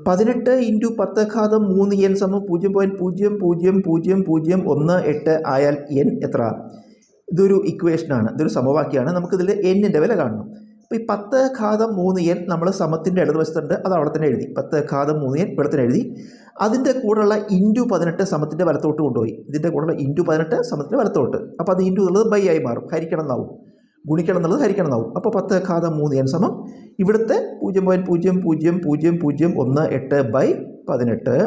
18 into 10⁻3n സമം 0.000018 ആയാൽ n എത്ര? ഇതൊരു ഇക്വേഷനാണ്, ഇതൊരു സമവാക്യമാണ്. നമുക്കിതിൽ എന്നിൻ്റെ വില കാണണം. അപ്പോൾ ഈ 10⁻3n നമ്മൾ സമത്തിൻ്റെ ഇടതുവശത്തുണ്ട്, അത് അവിടെ തന്നെ എഴുതി. 10⁻3n ഇവിടെ തന്നെ എഴുതി. അതിൻ്റെ കൂടെയുള്ള ഇൻറ്റു 18 സമത്തിൻ്റെ വലത്തോട്ട് കൊണ്ടുപോയി. ഇതിൻ്റെ കൂടെയുള്ള ഇൻറ്റു 18 സമത്തിൻ്റെ വലത്തോട്ട്. അപ്പോൾ അത് ഇൻറ്റു എന്നുള്ളത് ബൈ ആയി മാറും, ഹരിക്കണം എന്നാവും. ഗുണിക്കണം എന്നുള്ളത് ഹരിക്കണം എന്നാവും. അപ്പോൾ 10⁻3n സമം ഇവിടുത്തെ 0.000118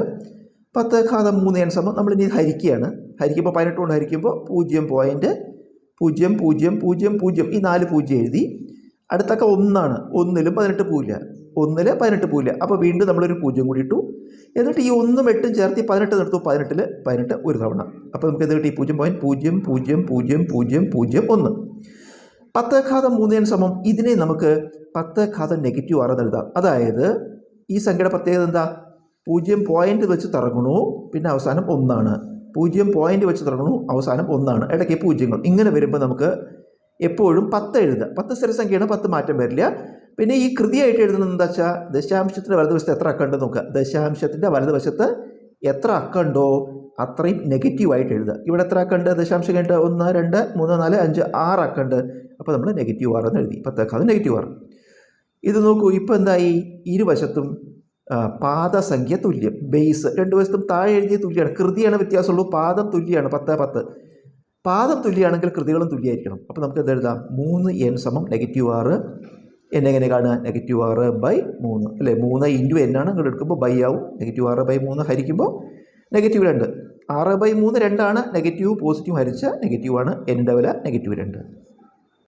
10⁻3n സമം നമ്മളിനി ഹരിക്കുകയാണ്. ഹരിക്കുമ്പോൾ 18 കൊണ്ട് ഹരിക്കുമ്പോൾ 0.0000 ഈ 4 പൂജ്യം എഴുതി. അടുത്തൊക്കെ 1 ആണ്. 1ലും 18 പൂവില്ല, 1ൽ 18 പൂവില്ല. അപ്പോൾ വീണ്ടും നമ്മളൊരു 0 കൂടി ഇട്ടു. എന്നിട്ട് ഈ 1ഉം 8ഉം ചേർത്ത് 18 നിർത്തും. 18ൽ 18 ഒരു തവണ. അപ്പോൾ നമുക്ക് ഇത് കിട്ടി 0.000001. 10⁻3n സമം ഇതിനെ നമുക്ക് 10⁻⁻6 എന്ന് എഴുതാം. അതായത് ഈ സംഖ്യയുടെ പ്രത്യേകത എന്താ? 0 പോയിന്റ് വെച്ച് തുടങ്ങണു, പിന്നെ അവസാനം 1 ആണ്. 0 പോയിന്റ് വെച്ച് തുടങ്ങണു, അവസാനം 1 ആണ്. ഇടയ്ക്ക് പൂജ്യങ്ങൾ. ഇങ്ങനെ വരുമ്പോൾ നമുക്ക് എപ്പോഴും 10 എഴുതാം. 10 സ്ഥിരസംഖ്യയാണ്, 10 മാറ്റം വരില്ല. പിന്നെ ഈ കൃതിയായിട്ട് എഴുതുന്നത് എന്താ വെച്ചാൽ ദശാംശത്തിൻ്റെ വലതുവശത്ത് എത്ര അക്കമുണ്ട് നോക്കുക. ദശാംശത്തിൻ്റെ വലതുവശത്ത് എത്ര അക്കമുണ്ടോ അത്രയും നെഗറ്റീവായിട്ട് എഴുതുക. ഇവിടെ എത്ര അക്കമുണ്ട്? ദശാംശം കഴിഞ്ഞിട്ട് 1 2 3 4 5 6 അക്കമുണ്ട്. അപ്പോൾ നമ്മൾ -6 എന്ന് എഴുതി. 10⁻6. ഇത് നോക്കൂ, ഇപ്പോൾ എന്തായി? ഇരുവശത്തും പാദസംഖ്യ തുല്യം. ബേസ് രണ്ട് വശത്തും താഴെ എഴുതിയ തുല്യമാണ്. കൃതിയാണ് വ്യത്യാസമുള്ളൂ, പാദം തുല്യമാണ്. 10 പാദം തുല്യമാണെങ്കിൽ കൃതികളും തുല്യമായിരിക്കണം. അപ്പോൾ നമുക്ക് എന്തെഴുതാം? 3n സമം -6. n എങ്ങനെ കാണുക? -6/3 അല്ലേ? 3 ഇൻറ്റു n ആണ്, ഇങ്ങോട്ട് എടുക്കുമ്പോൾ ബൈ ആവും. -6/3 ഹരിക്കുമ്പോൾ -2. 6/3 2 ആണ്. നെഗറ്റീവ് പോസിറ്റീവ് ഹരിച്ച നെഗറ്റീവാണ്. n ൻ്റെ വില -2.